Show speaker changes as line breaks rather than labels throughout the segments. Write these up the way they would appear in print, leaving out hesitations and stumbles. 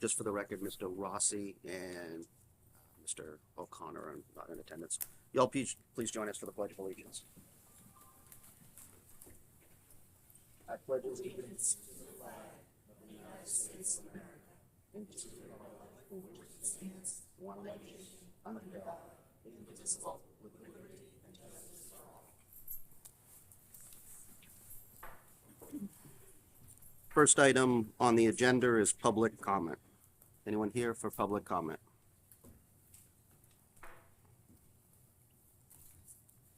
Just for the record, Mr. Rossi and Mr. O'Connor are not in attendance. Y'all please join us for the Pledge of Allegiance. I pledge allegiance to the flag of the United States of America and to the republic for which it stands, one nation, under God, indivisible, with liberty and justice for all. First item on the agenda is public comment. Anyone here for public comment?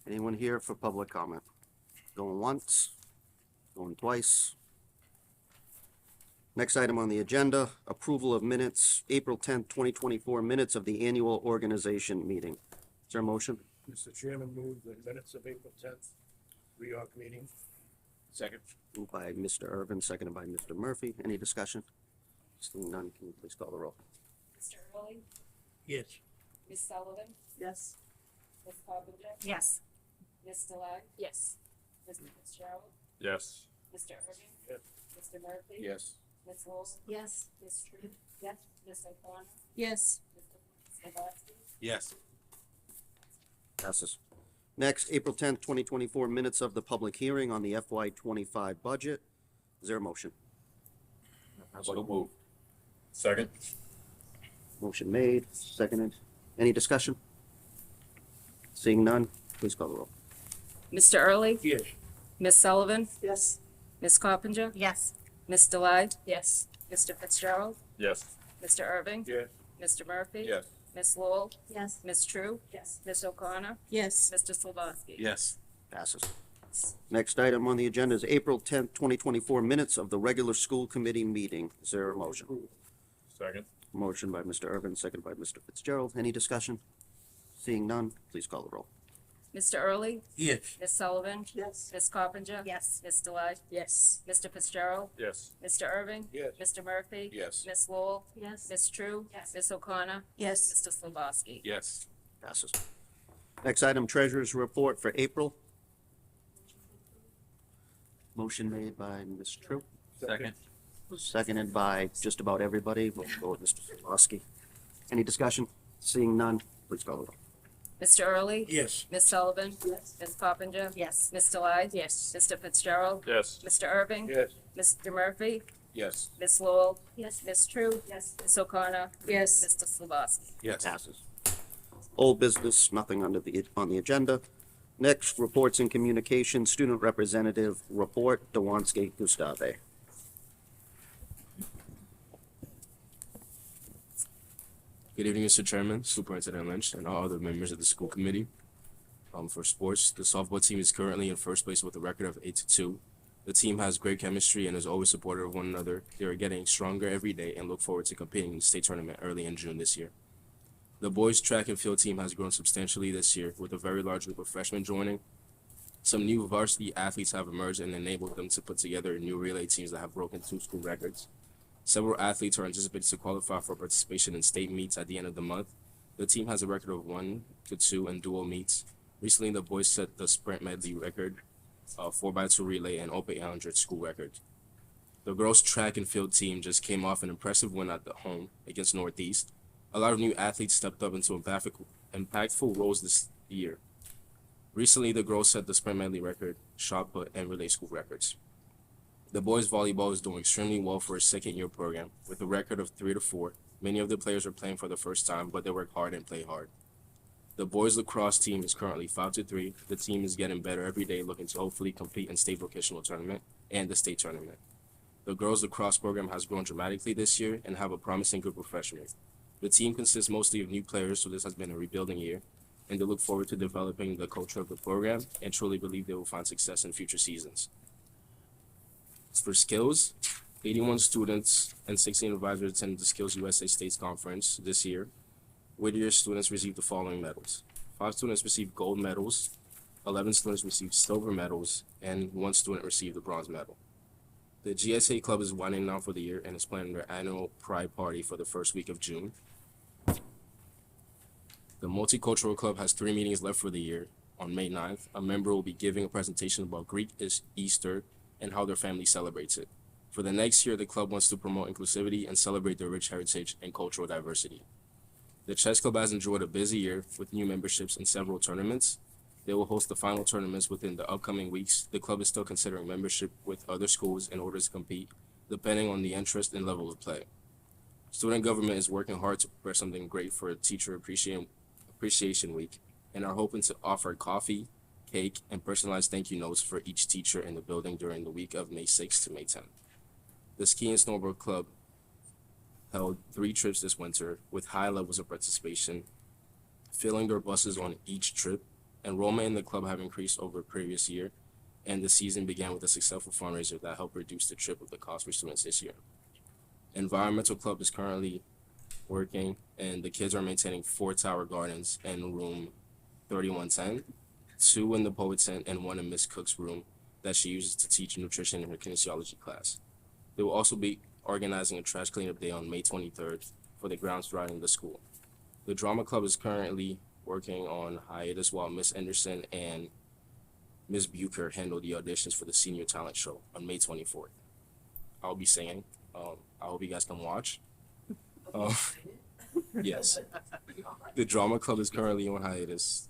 Anyone here for public comment? Going once, going twice. Next item on the agenda, approval of minutes, April 10th, 2024, minutes of the annual organization meeting. Is there a motion?
Mr. Chairman, move the minutes of April 10th, reorg meeting. Second.
Moved by Mr. Irvin, seconded by Mr. Murphy. Any discussion? Seeing none, can you please call the roll?
Mr. Early,
Yes.
Ms. Sullivan,
Yes.
Ms. Carpenter,
Yes.
Ms. Delay,
Yes.
Mr. Fitzgerald,
Yes.
Mr. Irving,
Yes.
Mr. Murphy,
Yes.
Ms. Lowell,
Yes.
Ms. True, yes, Ms. O'Connor,
Yes.
Mr. Slabowski,
Yes.
Passes. Next, April 10th, 2024, minutes of the public hearing on the FY25 budget. Is there a motion?
So move. Second.
Motion made, seconded. Any discussion? Seeing none, please call the roll.
Mr. Early,
Yes.
Ms. Sullivan,
Yes.
Ms. Carpenter,
Yes.
Ms. Delay,
Yes.
Mr. Fitzgerald,
Yes.
Mr. Irving,
Yes.
Mr. Murphy,
Yes.
Ms. Lowell,
Yes.
Ms. True,
Yes.
Ms. O'Connor,
Yes.
Mr. Slabowski.
Yes.
Passes. Next item on the agenda is April 10th, 2024, minutes of the regular school committee meeting. Is there a motion?
Second.
Motion by Mr. Irvin, seconded by Mr. Fitzgerald. Any discussion? Seeing none, please call the roll.
Mr. Early,
Yes.
Ms. Sullivan,
Yes.
Ms. Carpenter,
Yes.
Ms. Delay,
Yes.
Mr. Fitzgerald,
Yes.
Mr. Irving,
Yes.
Mr. Murphy,
Yes.
Ms. Lowell,
Yes.
Ms. True,
Yes.
Ms. O'Connor,
Yes.
Mr. Slabowski.
Yes.
Passes. Next item, treasurer's report for April. Motion made by Ms. True,
Second.
seconded by just about everybody. We'll go with Mr. Slabowski. Any discussion? Seeing none, please call the roll.
Mr. Early,
Yes.
Ms. Sullivan,
Yes.
Ms. Carpenter,
Yes.
Ms. Delay,
Yes.
Mr. Fitzgerald,
Yes.
Mr. Irving,
Yes.
Mr. Murphy,
Yes.
Ms. Lowell,
Yes.
Ms. True,
Yes.
Ms. O'Connor,
Yes.
Mr. Slabowski.
Yes.
Passes. Old business, nothing on the agenda. Next, reports and communication, student representative report, Dewanski Gustave.
Good evening, Mr. Chairman, Superintendent Lynch, and all other members of the school committee. For sports, the softball team is currently in first place with a record of 8-2. The team has great chemistry and is always supportive of one another. They are getting stronger every day and look forward to competing in the state tournament early in June this year. The boys track and field team has grown substantially this year with a very large group of freshmen joining. Some new varsity athletes have emerged and enabled them to put together new relay teams that have broken 2 school records. Several athletes are anticipated to qualify for participation in state meets at the end of the month. The team has a record of 1-2 in dual meets. Recently, the boys set the sprint medley record, 4x2 relay, and Open 800 school record. The girls track and field team just came off an impressive win at the home against Northeast. A lot of new athletes stepped up into impactful roles this year. Recently, the girls set the sprint medley record, shot put, and relay school records. The boys volleyball is doing extremely well for a second-year program, with a record of 3-4. Many of the players are playing for the first time, but they work hard and play hard. The boys lacrosse team is currently 5-3. The team is getting better every day, looking to hopefully compete in state vocational tournament and the state tournament. The girls lacrosse program has grown dramatically this year and have a promising group of freshmen. The team consists mostly of new players, so this has been a rebuilding year, and they look forward to developing the culture of the program and truly believe they will find success in future seasons. For skills, 81 students and 16 advisors attended the Skills USA States Conference this year. Whittier students received the following medals. 5 students received gold medals, 11 students received silver medals, and 1 student received the bronze medal. The GSA Club is winding down for the year and is planning their annual Pride Party for the first week of June. The Multicultural Club has 3 meetings left for the year. On May 9th, a member will be giving a presentation about Greek Easter and how their family celebrates it. For the next year, the club wants to promote inclusivity and celebrate their rich heritage and cultural diversity. The chess club has enjoyed a busy year with new memberships and several tournaments. They will host the final tournaments within the upcoming weeks. The club is still considering membership with other schools in order to compete, depending on the interest and level of play. Student government is working hard to prepare something great for Teacher Appreciation Week and are hoping to offer coffee, cake, and personalized thank you notes for each teacher in the building during the week of May 6th to May 10th. The Ski and Snowboard Club held 3 trips this winter with high levels of participation, filling their buses on each trip. Enrollment in the club have increased over the previous year, and the season began with a successful fundraiser that helped reduce the trip of the cost for students this year. Environmental Club is currently working, and the kids are maintaining 4 tower gardens in room 3110, 2 in the Poets Tent, and 1 in Miss Cook's room that she uses to teach nutrition in her kinesiology class. They will also be organizing a trash cleanup day on May 23rd for the grounds surrounding the school. The Drama Club is currently working on hiatus while Miss Anderson and Miss Bucher handle the auditions for the Senior Talent Show on May 24th. I'll be singing. I hope you guys can watch. Yes. The Drama Club is currently on hiatus.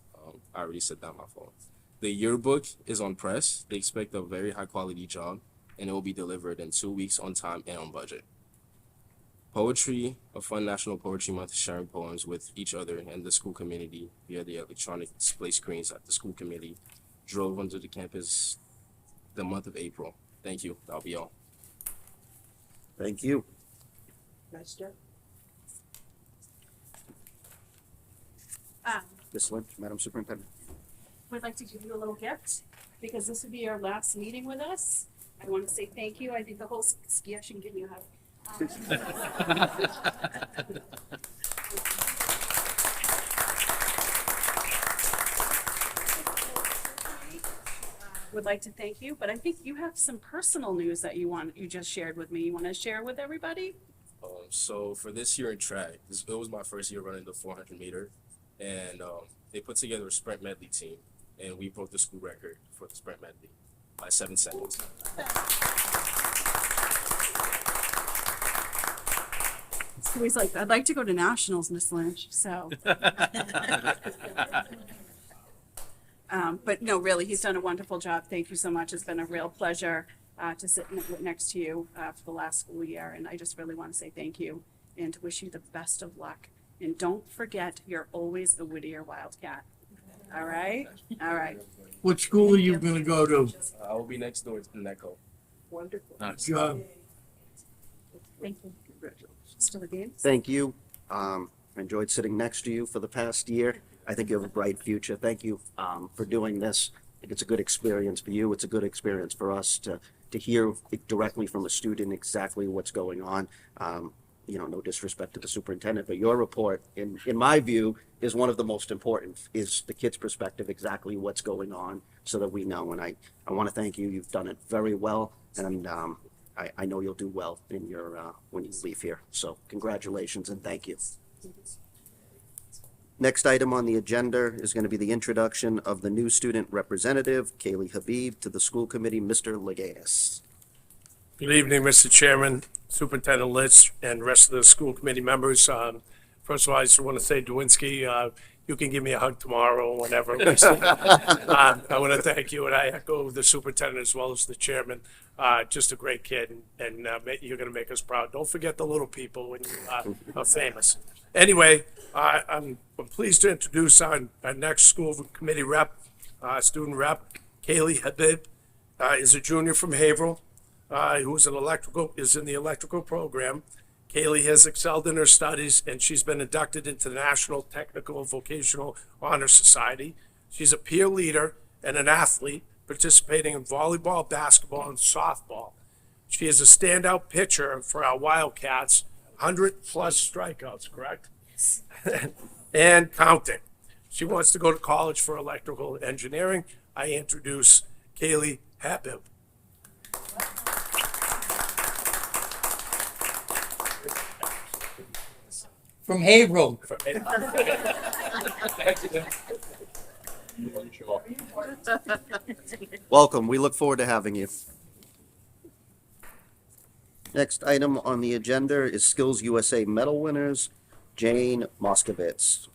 I already said that, my fault. The yearbook is on press. They expect a very high quality job, and it will be delivered in 2 weeks on time and on budget. Poetry, a fun National Poetry Month, sharing poems with each other and the school community via the electronic display screens at the school committee, drove onto the campus the month of April. Thank you. That'll be all.
Thank you.
Nice job.
Ms. Lynch, Madam Superintendent.
We'd like to give you a little gift because this will be your last meeting with us. I want to say thank you. I think the whole ski should give you a hug. Would like to thank you, but I think you have some personal news that you just shared with me. You want to share with everybody?
So for this year in track, it was my first year running the 400 meter, and they put together a sprint medley team, and we broke the school record for the sprint medley by 7 seconds.
So he's like, I'd like to go to nationals, Miss Lynch. So, but no, really, he's done a wonderful job. Thank you so much. It's been a real pleasure to sit next to you for the last school year, and I just really want to say thank you and to wish you the best of luck. And don't forget, you're always a Whittier Wildcat. All right? All right.
What school are you gonna go to?
I will be next door to NECO.
Wonderful.
Nice job.
Thank you. Still a game?
Thank you. I enjoyed sitting next to you for the past year. I think you have a bright future. Thank you for doing this. I think it's a good experience for you. It's a good experience for us to hear directly from a student exactly what's going on. No disrespect to the superintendent, but your report, in my view, is one of the most important, is the kids' perspective, exactly what's going on, so that we know. And I want to thank you. You've done it very well, and I know you'll do well in your when you leave here. So congratulations and thank you. Next item on the agenda is going to be the introduction of the new student representative, Kaylee Habib, to the school committee, Mr. Leganis.
Good evening, Mr. Chairman, Superintendent Litz, and rest of the school committee members. First of all, I just want to say, Dwinski, you can give me a hug tomorrow or whenever. I want to thank you, and I echo the superintendent as well as the chairman. Just a great kid, and you're going to make us proud. Don't forget the little people when you are famous. Anyway, I'm pleased to introduce our next school committee rep, student rep, Kaylee Habib, is a junior from Haverhill. Who's in the electrical program. Kaylee has excelled in her studies, and she's been inducted into the National Technical Vocational Honor Society. She's a peer leader and an athlete, participating in volleyball, basketball, and softball. She is a standout pitcher for our Wildcats, 100-plus strikeouts, correct? And counting. She wants to go to college for electrical engineering. I introduce Kaylee Habib.
From Haverhill.
Welcome. We look forward to having you. Next item on the agenda is Skills USA Medal winners, Jane Moskovitz.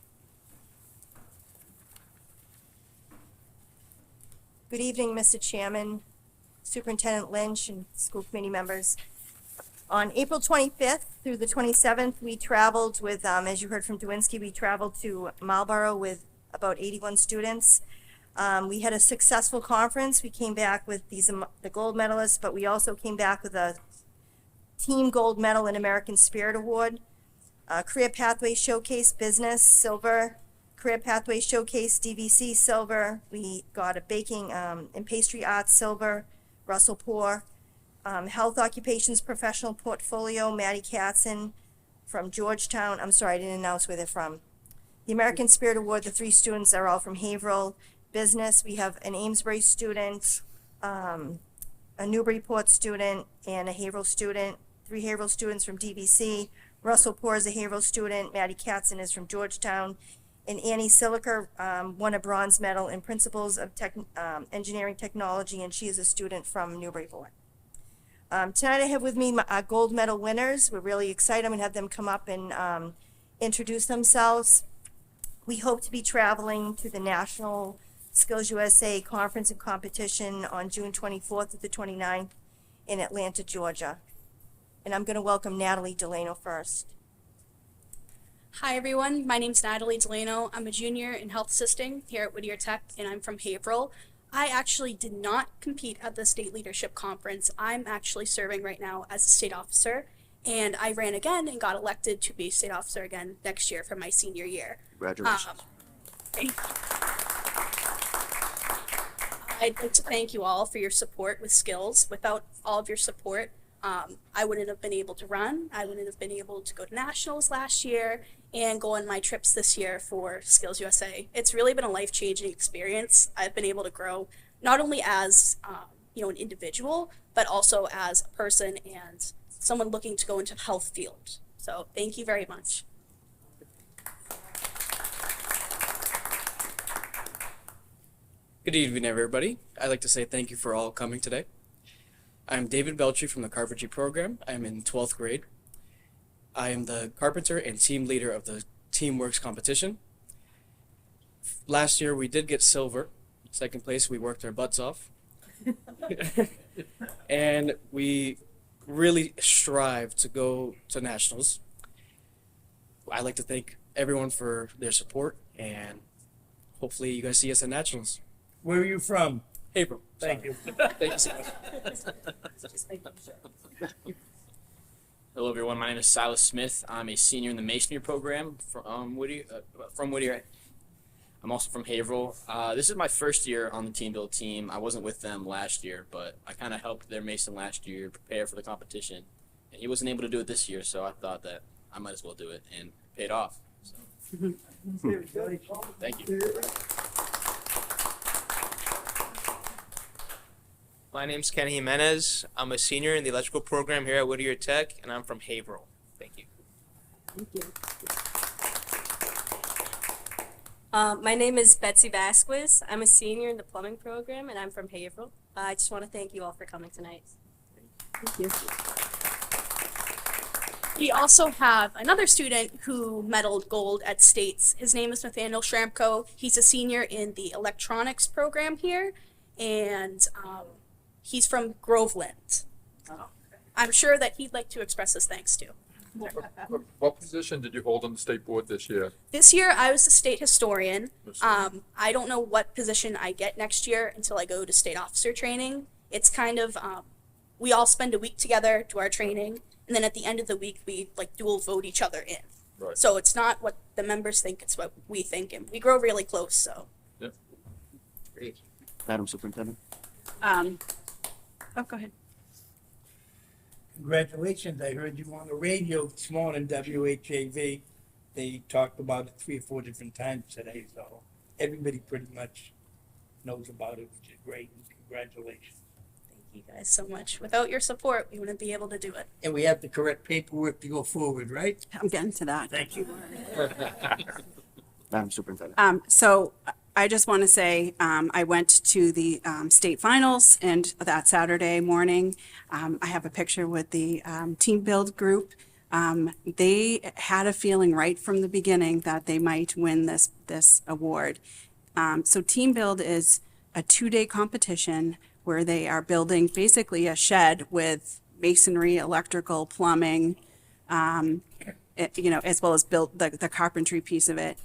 Good evening, Mr. Chairman, Superintendent Lynch, and school committee members. On April 25th through the 27th, we traveled with, as you heard from Dwinsky, we traveled to Marlborough with about 81 students. We had a successful conference. We came back with the gold medalists, but we also came back with a team gold medal and American Spirit Award. Career Pathway Showcase Business, silver. Career Pathway Showcase DVC, silver. We got a baking and pastry arts, silver. Russell Poor. Health Occupations Professional Portfolio, Maddie Katzen from Georgetown. I'm sorry, I didn't announce where they're from. The American Spirit Award, the 3 students are all from Haverhill. Business, we have an Amesbury student, a Newburyport student, and a Haverhill student. 3 Haverhill students from DVC. Russell Poor is a Haverhill student. Maddie Katzen is from Georgetown. And Annie Siliker won a bronze medal in Principles of Engineering Technology, and she is a student from Newburyport. Tonight I have with me our gold medal winners. We're really excited. I'm going to have them come up and introduce themselves. We hope to be traveling to the National Skills USA Conference and Competition on June 24th to the 29th in Atlanta, Georgia. And I'm going to welcome Natalie Delano first.
Hi everyone, my name's Natalie Delano. I'm a junior in health assisting here at Whittier Tech, and I'm from Haverhill. I actually did not compete at the state leadership conference. I'm actually serving right now as a state officer, and I ran again and got elected to be state officer again next year for my senior year.
Congratulations.
I'd like to thank you all for your support with Skills. Without all of your support, I wouldn't have been able to run. I wouldn't have been able to go to nationals last year and go on my trips this year for Skills USA. It's really been a life-changing experience. I've been able to grow not only as an individual, but also as a person and someone looking to go into the health field. So thank you very much.
Good evening, everybody. I'd like to say thank you for all coming today. I'm David Beltry from the Carpentry program. I'm in 12th grade. I am the carpenter and team leader of the Teamworks competition. Last year we did get silver. Second place, we worked our butts off. And we really strive to go to nationals. I'd like to thank everyone for their support, and hopefully you guys see us at nationals.
Where are you from?
April.
Thank you.
Thank you so much.
Hello, everyone. My name is Silas Smith. I'm a senior in the masonry program from Whittier. I'm also from Haverhill. This is my first year on the team build team. I wasn't with them last year, but I kind of helped their mason last year prepare for the competition. And he wasn't able to do it this year, so I thought that I might as well do it, and it paid off. So. Thank you.
My name's Kenny Jimenez. I'm a senior in the electrical program here at Whittier Tech, and I'm from Haverhill. Thank you.
Thank you.
My name is Betsy Vasquez. I'm a senior in the plumbing program, and I'm from Haverhill. I just want to thank you all for coming tonight.
Thank you.
We also have another student who medaled gold at states. His name is Nathaniel Shramko. He's a senior in the electronics program here, and he's from Groveland. I'm sure that he'd like to express his thanks to.
What position did you hold on the state board this year?
This year, I was the state historian. I don't know what position I get next year until I go to state officer training. It's kind of, we all spend a week together, do our training, and then at the end of the week, we dual vote each other in.
Right.
So it's not what the members think, it's what we think, and we grow really close, so.
Yep.
Great. Madam Superintendent.
Go ahead.
Congratulations. I heard you on the radio this morning, WHAV. They talked about it 3 or 4 different times today, so everybody pretty much knows about it, which is great. And congratulations.
Thank you guys so much. Without your support, we wouldn't be able to do it.
And we have the correct paperwork to go forward, right?
I'm getting to that.
Thank you.
Madam Superintendent.
So I just want to say, I went to the state finals and that Saturday morning, I have a picture with the team build group. They had a feeling right from the beginning that they might win this award. So team build is a 2-day competition where they are building basically a shed with masonry, electrical, plumbing, as well as build the carpentry piece of it.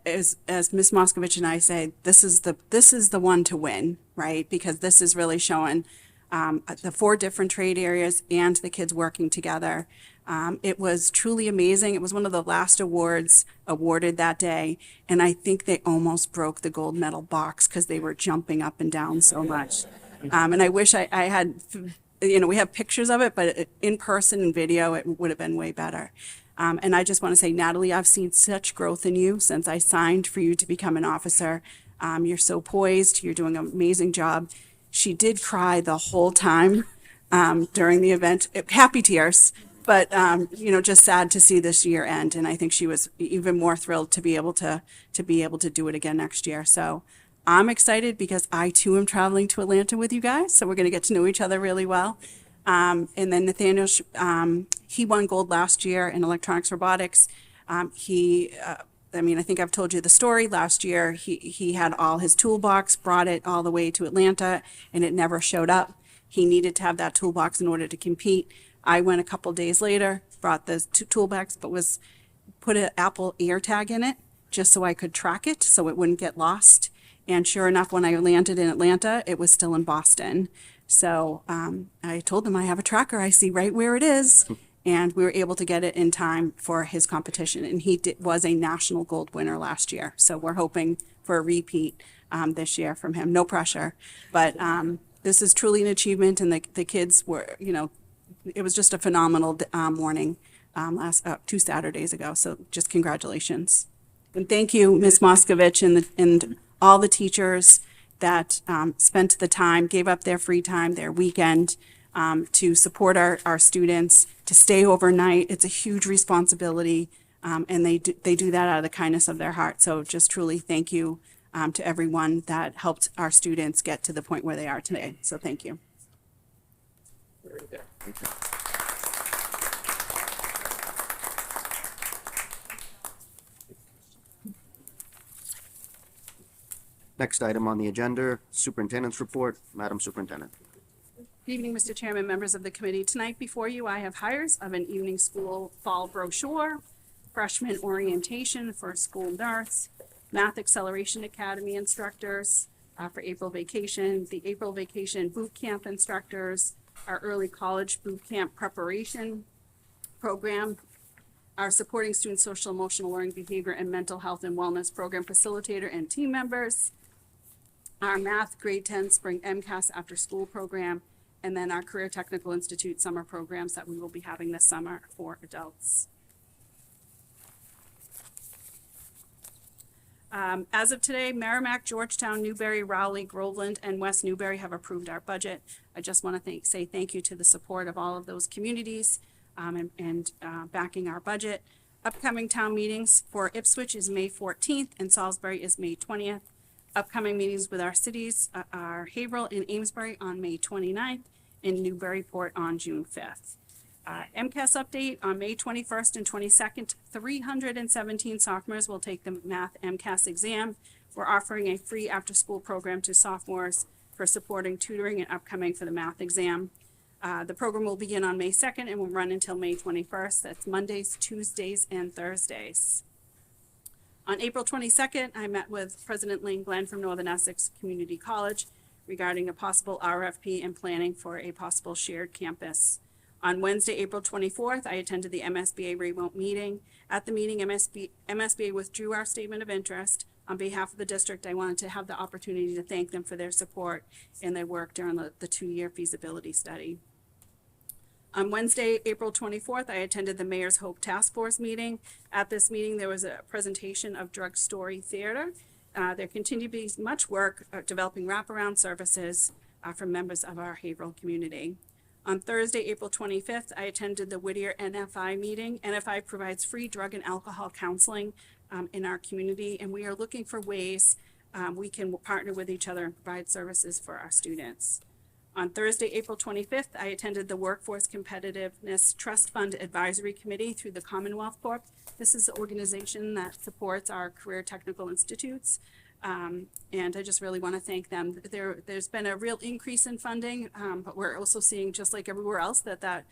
As Ms. Moskovich and I say, this is the one to win, right? Because this is really showing the 4 different trade areas and the kids working together. It was truly amazing. It was one of the last awards awarded that day, and I think they almost broke the gold medal box because they were jumping up and down so much. And I wish I had, we have pictures of it, but in person and video, it would have been way better. And I just want to say, Natalie, I've seen such growth in you since I signed for you to become an officer. You're so poised. You're doing an amazing job. She did cry the whole time during the event, happy tears, but just sad to see this year end. And I think she was even more thrilled to be able to do it again next year. So I'm excited because I too am traveling to Atlanta with you guys. So we're going to get to know each other really well. And then Nathaniel, he won gold last year in electronics robotics. I think I've told you the story. Last year, he had all his toolbox, brought it all the way to Atlanta, and it never showed up. He needed to have that toolbox in order to compete. I went a couple days later, brought the toolbox, but put an Apple AirTag in it just so I could track it so it wouldn't get lost. And sure enough, when I landed in Atlanta, it was still in Boston. So I told him I have a tracker. I see right where it is. And we were able to get it in time for his competition. And he was a national gold winner last year. So we're hoping for a repeat this year from him. No pressure. But this is truly an achievement. And the kids were, it was just a phenomenal morning 2 Saturdays ago. So just congratulations. And thank you, Ms. Moskovich, and all the teachers that spent the time, gave up their free time, their weekend, to support our students, to stay overnight. It's a huge responsibility, and they do that out of the kindness of their heart. So just truly thank you to everyone that helped our students get to the point where they are today. So thank you.
Next item on the agenda, Superintendent's Report. Madam Superintendent.
Good evening, Mr. Chairman, members of the committee. Tonight before you, I have hires of an evening school fall brochure, freshman orientation for school nurse, math acceleration academy instructors for April vacation, the April vacation boot camp instructors, our early college boot camp preparation program, our supporting student social, emotional learning, behavior, and mental health and wellness program facilitator and team members, our math grade 10 spring MCAS after school program, and then our Career Technical Institute summer programs that we will be having this summer for adults. As of today, Merrimack, Georgetown, Newbury, Rowley, Groveland, and West Newbury have approved our budget. I just want to say thank you to the support of all of those communities and backing our budget. Upcoming town meetings for Ipswich is May 14th and Salisbury is May 20th. Upcoming meetings with our cities are Haverhill and Amesbury on May 29th and Newburyport on June 5th. MCAS update on May 21st and 22nd, 317 sophomores will take the math MCAS exam. We're offering a free after-school program to sophomores for supporting tutoring and upcoming for the math exam. The program will begin on May 2nd and will run until May 21st. That's Mondays, Tuesdays, and Thursdays. On April 22nd, I met with President Lane Glenn from Northern Essex Community College regarding a possible RFP and planning for a possible shared campus. On Wednesday, April 24th, I attended the MSBA remote meeting. At the meeting, MSBA withdrew our statement of interest. On behalf of the district, I wanted to have the opportunity to thank them for their support and their work during the 2-year feasibility study. On Wednesday, April 24th, I attended the Mayor's Hope Task Force meeting. At this meeting, there was a presentation of Drug Story Theater. There continued to be much work developing wraparound services for members of our Haverhill community. On Thursday, April 25th, I attended the Whittier NFI meeting. NFI provides free drug and alcohol counseling in our community, and we are looking for ways we can partner with each other and provide services for our students. On Thursday, April 25th, I attended the Workforce Competitiveness Trust Fund Advisory Committee through the Commonwealth Corp. This is an organization that supports our career technical institutes. And I just really want to thank them. There's been a real increase in funding, but we're also seeing, just like everywhere else, that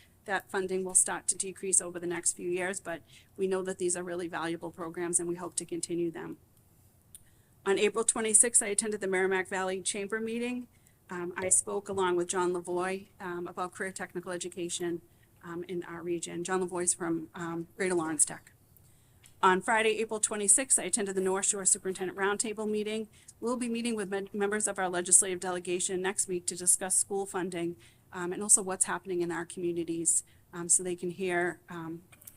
funding will start to decrease over the next few years. But we know that these are really valuable programs, and we hope to continue them. On April 26th, I attended the Merrimack Valley Chamber meeting. I spoke along with John Lavoie about career technical education in our region. John Lavoie's from Greater Lawrence Tech. On Friday, April 26th, I attended the North Shore Superintendent Roundtable meeting. We'll be meeting with members of our legislative delegation next week to discuss school funding and also what's happening in our communities so they can hear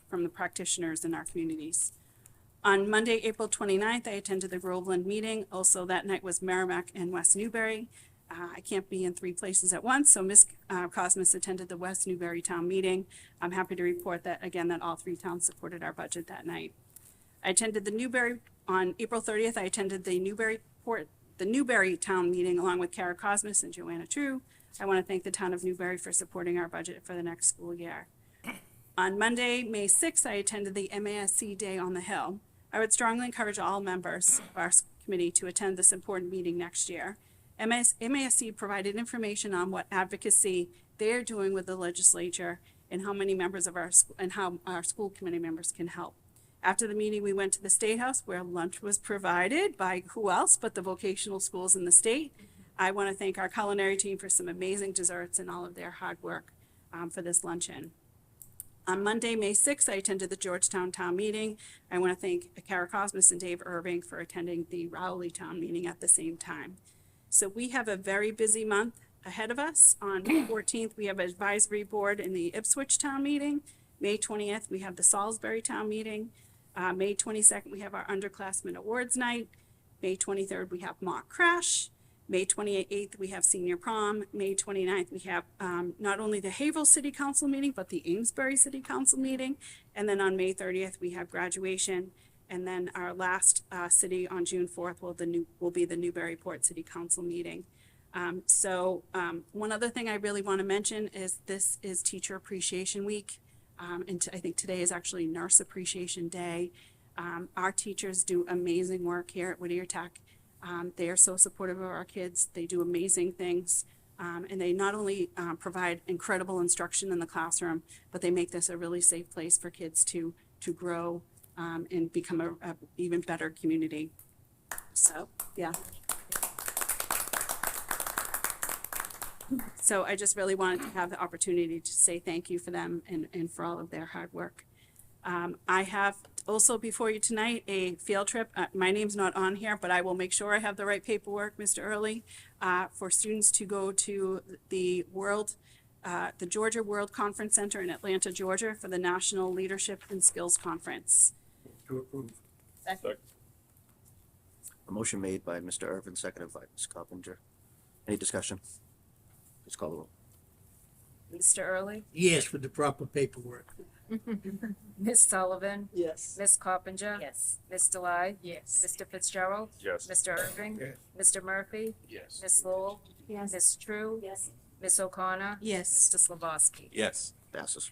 from the practitioners in our communities. On Monday, April 29th, I attended the Groveland meeting. Also that night was Merrimack and West Newbury. I can't be in 3 places at once, so Ms. Cosmas attended the West Newbury Town meeting. I'm happy to report that, again, that all 3 towns supported our budget that night. I attended on April 30th, I attended the Newbury Town meeting along with Kara Cosmas and Joanna True. I want to thank the town of Newbury for supporting our budget for the next school year. On Monday, May 6th, I attended the MASC Day on the Hill. I would strongly encourage all members of our committee to attend this important meeting next year. MASC provided information on what advocacy they are doing with the legislature and how many members of how our school committee members can help. After the meeting, we went to the State House where lunch was provided by who else but the vocational schools in the state. I want to thank our culinary team for some amazing desserts and all of their hard work for this luncheon. On Monday, May 6th, I attended the Georgetown Town meeting. I want to thank Kara Cosmas and Dave Irving for attending the Rowley Town meeting at the same time. So we have a very busy month ahead of us. On May 14th, we have an advisory board in the Ipswich Town meeting. May 20th, we have the Salisbury Town meeting. May 22nd, we have our underclassmen awards night. May 23rd, we have mock crash. May 28th, we have senior prom. May 29th, we have not only the Haverhill City Council meeting, but the Amesbury City Council meeting. And then on May 30th, we have graduation. And then our last city on June 4th will be the Newburyport City Council meeting. One other thing I really want to mention is this is Teacher Appreciation Week. And I think today is actually Nurse Appreciation Day. Our teachers do amazing work here at Whittier Tech. They are so supportive of our kids. They do amazing things. And they not only provide incredible instruction in the classroom, but they make this a really safe place for kids to grow and become a even better community. So, yeah. So I just really wanted to have the opportunity to say thank you for them and for all of their hard work. I have also before you tonight a field trip. My name's not on here, but I will make sure I have the right paperwork, Mr. Early, for students to go to the Georgia World Conference Center in Atlanta, Georgia for the National Leadership and Skills Conference.
To approve.
Second.
A motion made by Mr. Irvin, seconded by Ms. Coppinger. Any discussion? Please call the roll.
Mr. Early,
Yes, with the proper paperwork.
Ms. Sullivan,
Yes.
Ms. Coppinger.
Yes.
Ms. Delai.
Yes.
Mr. Fitzgerald.
Yes.
Mr. Irving.
Yes.
Mr. Murphy.
Yes.
Ms. Lowell.
Yes.
Ms. True.
Yes.
Ms. O'Connor.
Yes.
Mr. Slabowski.
Yes.
Passes.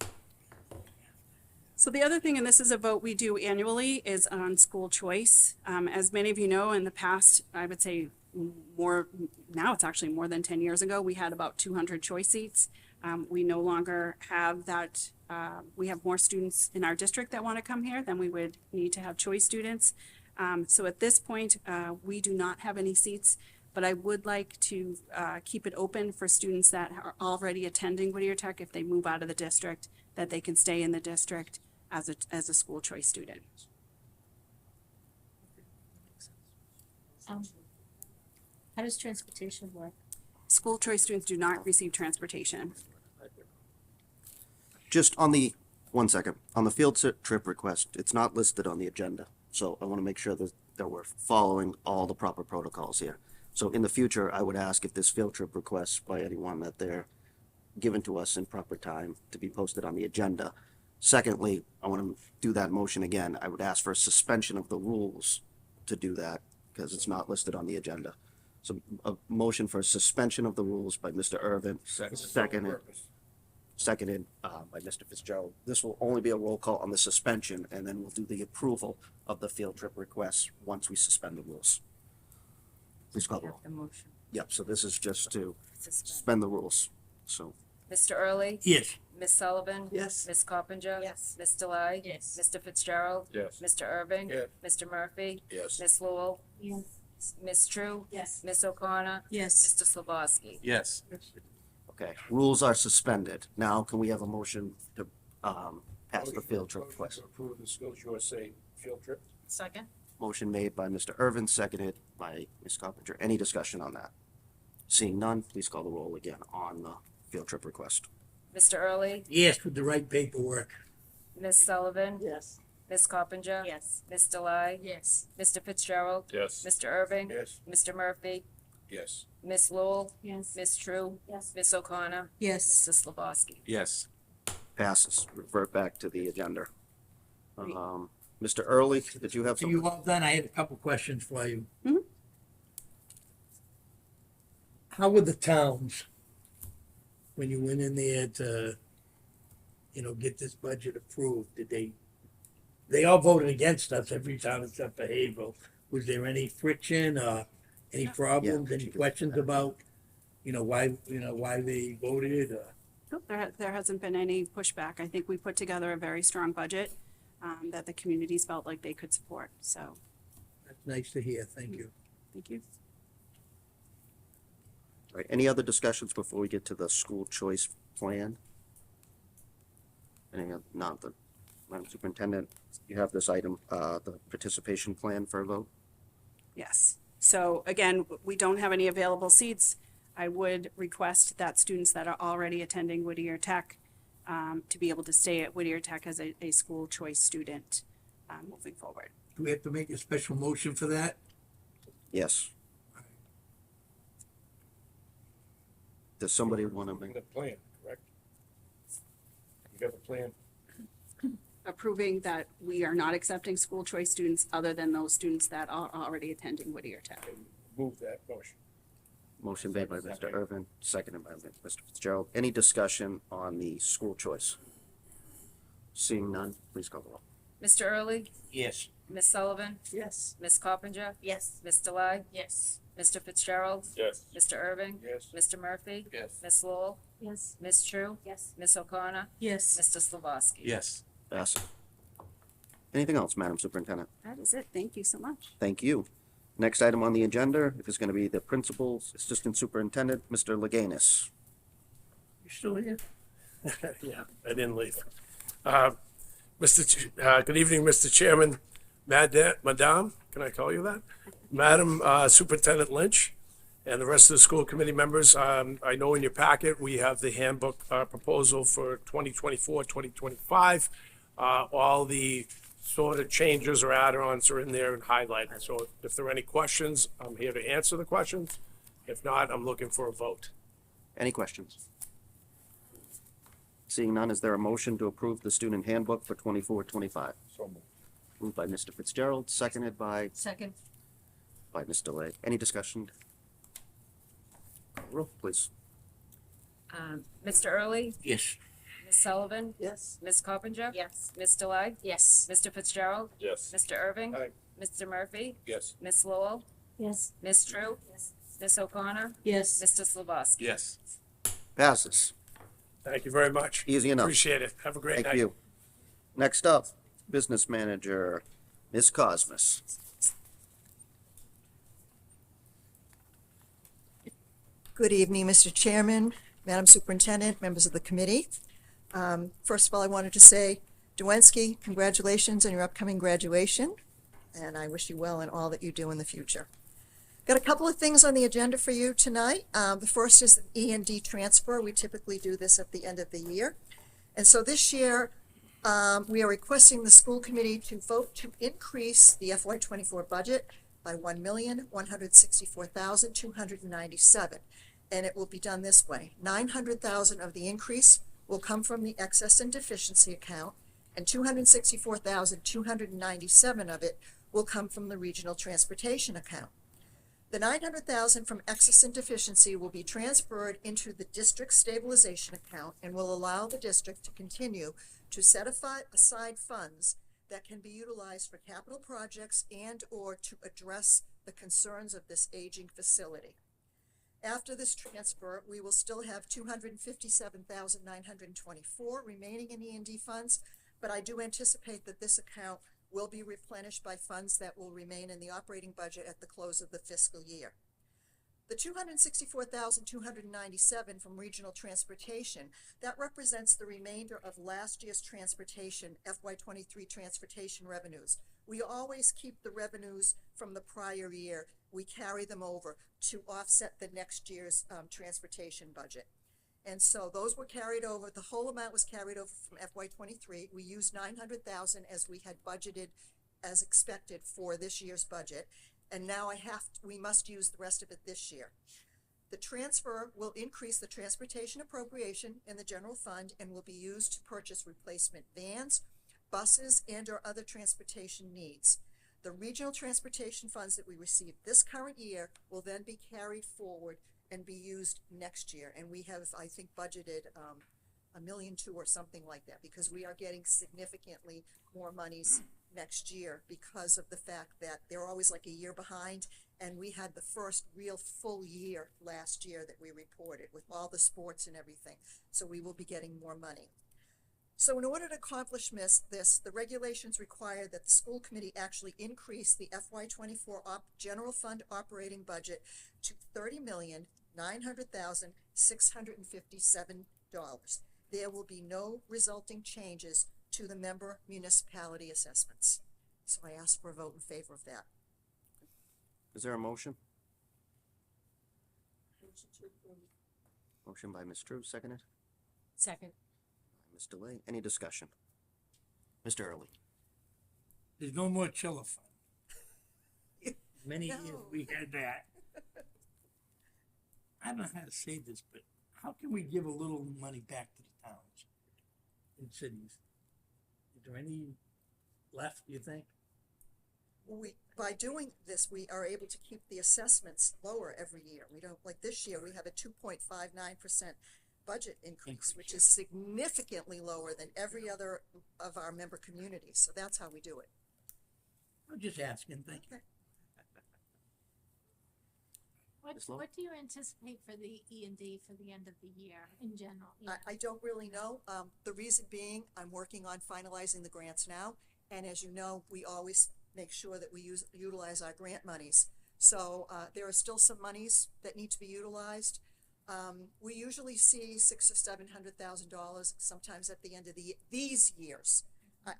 So the other thing, and this is a vote we do annually, is on school choice. As many of you know, in the past, I would say now it's actually more than 10 years ago, we had about 200 choice seats. We no longer have that. We have more students in our district that want to come here than we would need to have choice students. So at this point, we do not have any seats, but I would like to keep it open for students that are already attending Whittier Tech. If they move out of the district, that they can stay in the district as a school choice student.
How does transportation work?
School choice students do not receive transportation.
Just on the, 1 second, on the field trip request, it's not listed on the agenda. So I want to make sure that we're following all the proper protocols here. So in the future, I would ask if this field trip request by anyone that they're given to us in proper time to be posted on the agenda. Secondly, I want to do that motion again. I would ask for a suspension of the rules to do that because it's not listed on the agenda. So a motion for suspension of the rules by Mr. Irvin, seconded by Mr. Fitzgerald. This will only be a roll call on the suspension, and then we'll do the approval of the field trip requests once we suspend the rules. Please call the roll.
The motion.
Yep, so this is just to suspend the rules. So,
Mr. Early?
Yes.
Ms. Sullivan?
Yes.
Ms. Coppinger?
Yes.
Ms. Delai?
Yes.
Mr. Fitzgerald?
Yes.
Mr. Irving?
Yes.
Mr. Murphy?
Yes.
Ms. Lowell?
Yes.
Ms. True?
Yes.
Ms. O'Connor?
Yes.
Mr. Slabowski?
Yes.
okay, rules are suspended. Now, can we have a motion to, pass the field trip request?
Approve the Skills USA field trip.
Second?
Motion made by Mr. Irvin, seconded by Ms. Coppinger. Any discussion on that? Seeing none, please call the roll again on the field trip request.
Mr. Early?
Yes, with the right paperwork.
Ms. Sullivan?
Yes.
Ms. Coppinger?
Yes.
Ms. Delai?
Yes.
Mr. Fitzgerald?
Yes.
Mr. Irving?
Yes.
Mr. Murphy?
Yes.
Ms. Lowell?
Yes.
Ms. True?
Yes.
Ms. O'Connor?
Yes.
Mr. Slabowski?
Yes.
Passes. Revert back to the agenda. Mr. Early, did you have
Are
something?
you all done? I had a couple questions for you.
Mhm.
How were the towns, when you went in there to, get this budget approved? Did they all voted against us, every town except for Haverhill. Was there any friction or any problems, any questions about, why they voted or?
Nope, there hasn't been any pushback. I think we put together a very strong budget that the communities felt like they could support. So,
That's nice to hear. Thank you.
thank you.
All right, any other discussions before we get to the school choice plan? Any, not the, Madam Superintendent, you have this item, the participation plan for a vote?
Yes. So again, we don't have any available seats. I would request that students that are already attending Whittier Tech to be able to stay at Whittier Tech as a school choice student moving forward.
Do we have to make a special motion for that?
Yes. Does somebody want to make?
The plan, correct? You got the plan?
Approving that we are not accepting school choice students other than those students that are already attending Whittier Tech.
Move that motion.
Motion made by Mr. Irvin, seconded by Mr. Fitzgerald. Any discussion on the school choice? Seeing none, please call the roll.
Mr. Early?
Yes.
Ms. Sullivan?
Yes.
Ms. Coppinger?
Yes.
Ms. Delai?
Yes.
Mr. Fitzgerald?
Yes.
Mr. Irving?
Yes.
Mr. Murphy?
Yes.
Ms. Lowell?
Yes.
Ms. True?
Yes.
Ms. O'Connor?
Yes.
Mr. Slabowski?
Yes.
Pass. Anything else, Madam Superintendent?
That is it. Thank you so much.
Thank you. Next item on the agenda is going to be the Principal's Assistant Superintendent, Mr. Leganis.
You still here?
Yeah, I didn't leave. Good evening, Mr. Chairman, Madam, can I call you that? Madam Superintendent Lynch, and the rest of the school committee members. I know in your packet, we have the handbook proposal for 2024, 2025. All the sort of changes or add-ons are in there and highlighted. So if there are any questions, I'm here to answer the questions. If not, I'm looking for a vote.
Any questions? Seeing none, is there a motion to approve the student handbook for 24-25?
So moved.
Moved by Mr. Fitzgerald, seconded by
Second.
Ms. Delay. Any discussion? Call the roll, please.
Mr. Early?
Yes.
Ms. Sullivan?
Yes.
Ms. Coppinger?
Yes.
Ms. Delai?
Yes.
Mr. Fitzgerald?
Yes.
Mr. Irving?
Aye.
Mr. Murphy?
Yes.
Ms. Lowell?
Yes.
Ms. True?
Yes.
Ms. O'Connor?
Yes.
Mr. Slabowski?
Yes.
Passes.
Thank you very much.
Easy enough.
Appreciate it. Have a great night.
Thank you. Next up, Business Manager, Ms. Cosmas.
Good evening, Mr. Chairman, Madam Superintendent, members of the committee. First of all, I wanted to say, Dwensky, congratulations on your upcoming graduation, and I wish you well in all that you do in the future. Got a couple of things on the agenda for you tonight. The first is the E&D transfer. We typically do this at the end of the year. And so this year, we are requesting the school committee to vote to increase the FY24 budget by $1,164,297. And it will be done this way. $900,000 of the increase will come from the excess and deficiency account, and $264,297 of it will will come from the regional transportation account. The $900,000 from excess and deficiency will be transferred into the district stabilization account and will allow the district to continue to set aside funds that can be utilized for capital projects and or to address the concerns of this aging facility. After this transfer, we will still have $257,924 remaining in E&D funds, but I do anticipate that this account will be replenished by funds that will remain in the operating budget at the close of the fiscal year. The $264,297 from regional transportation, that represents the remainder of last year's transportation, FY23 transportation revenues. We always keep the revenues from the prior year. We carry them over to offset the next year's transportation budget. And so those were carried over. The whole amount was carried over from FY23. We used $900,000 as we had budgeted as expected for this year's budget. And now we must use the rest of it this year. The transfer will increase the transportation appropriation in the general fund and will be used to purchase replacement vans, buses, and or other transportation needs. The regional transportation funds that we receive this current year will then be carried forward and be used next year. And we have, I think, budgeted $1.2 million or something like that, because we are getting significantly more monies next year because of the fact that they're always like a year behind, and we had the first real full year last year that we reported with all the sports and everything. So we will be getting more money. So in order to accomplish this, the regulations require that the school committee actually increase the FY24 general fund operating budget to $30,900,657. There will be no resulting changes to the member municipality assessments. So I ask for a vote in favor of that.
Is there a motion? Motion by Ms. Drew, seconded.
Second.
Ms. DeLay. Any discussion? Mr. Early.
There's no more chiller fund. Many
No.
years we had that. I don't know how to say this, but how can we give a little money back to the towns and cities? Is there any left, you think?
By doing this, we are able to keep the assessments lower every year. We don't, like this year, we have a 2.59% budget increase, which is significantly lower than every other of our member communities. So that's how we do it.
I'm just asking, thank you.
What do you anticipate for the E&D for the end of the year in general?
I don't really know. The reason being, I'm working on finalizing the grants now. And as you know, we always make sure that we utilize our grant monies. So there are still some monies that need to be utilized. We usually see $600,000 or $700,000 sometimes at the end of these years.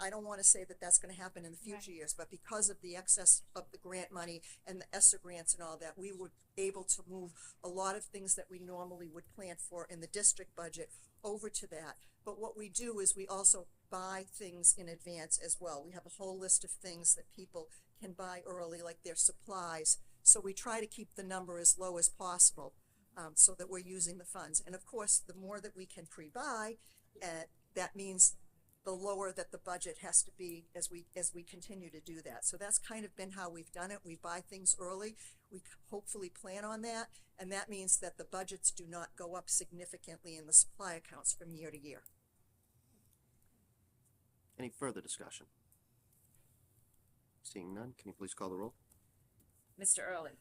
I don't want to say that that's going to happen in the future years, but because of the excess of the grant money and the ESSER grants and all that, we were able to move a lot of things that we normally would plan for in the district budget over to that. But what we do is we also buy things in advance as well. We have a whole list of things that people can buy early, like their supplies. So we try to keep the number as low as possible so that we're using the funds. And of course, the more that we can pre-buy, that means the lower that the budget has to be as we continue to do that. So that's kind of been how we've done it. We buy things early. We hopefully plan on that, and that means that the budgets do not go up significantly in the supply accounts from year to year.
Any further discussion? Seeing none, can you please call the roll?
Mr. Early,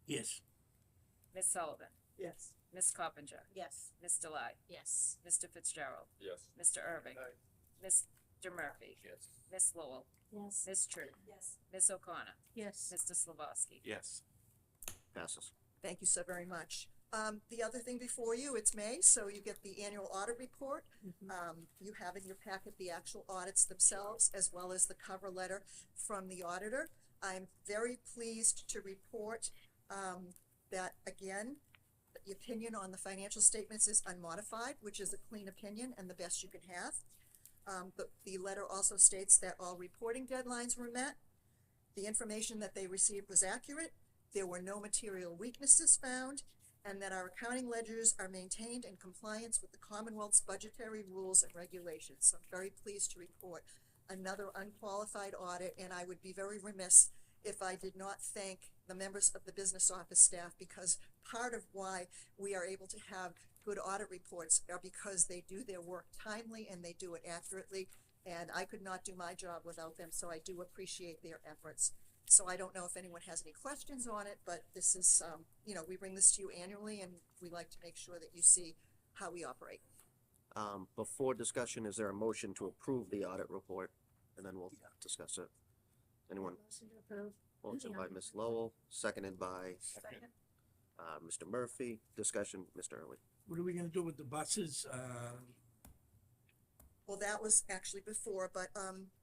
Yes.
Ms. Sullivan,
Yes.
Ms. Coppinger,
Yes.
Ms. Delay,
Yes.
Mr. Fitzgerald,
Yes.
Mr. Irving, Mr. Murphy,
Yes.
Ms. Lowell,
Yes.
Ms. True,
Yes.
Ms. O'Connor,
Yes.
Mr. Slavoski.
Yes.
Passes.
Thank you so very much. The other thing before you, it's May, so you get the annual audit report. You have in your packet the actual audits themselves, as well as the cover letter from the auditor. I'm very pleased to report that, again, the opinion on the financial statements is unmodified, which is a clean opinion and the best you can have. The letter also states that all reporting deadlines were met. The information that they received was accurate. There were no material weaknesses found, and that our accounting ledgers are maintained in compliance with the Commonwealth's budgetary rules and regulations. So I'm very pleased to report another unqualified audit, and I would be very remiss if I did not thank the members of the business office staff, because part of why we are able to have good audit reports are because they do their work timely and they do it accurately, and I could not do my job without them, so I do appreciate their efforts. So I don't know if anyone has any questions on it, but this is, we bring this to you annually, and we like to make sure that you see how we operate.
Before discussion, is there a motion to approve the audit report? And then we'll discuss it. Anyone?
Motion to approve.
Motion by Ms. Lowell, seconded by Mr. Murphy. Discussion, Mr. Early.
What are we gonna do with the buses?
Well, that was actually before, but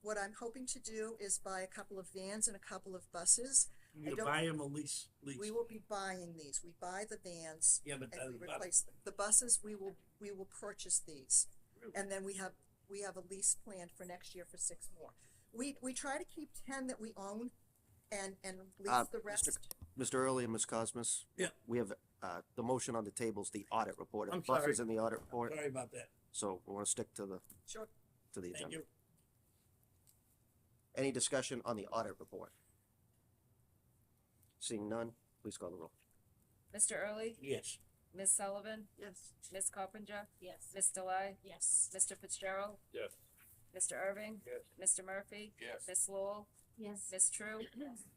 what I'm hoping to do is buy a couple of vans and a couple of buses.
You gonna buy them or lease?
We will be buying these. We buy the vans
Yeah, but
and we
the
replace them. The buses, we will purchase these. And then we have a lease planned for next year for 6 more. We try to keep 10 that we own and lease the rest.
Mr. Early and Ms. Cosmas?
Yeah.
We have, the motion on the table is the audit report.
I'm
The buses
sorry.
in the audit report.
Sorry about that.
So we want to stick to the
Sure.
agenda.
Thank you.
Any discussion on the audit report? Seeing none, please call the roll.
Mr. Early?
Yes.
Ms. Sullivan?
Yes.
Ms. Coppinger?
Yes.
Ms. Delai?
Yes.
Mr. Fitzgerald?
Yes.
Mr. Irving?
Yes.
Mr. Murphy?
Yes.
Ms. Lowell?
Yes.
Ms. True?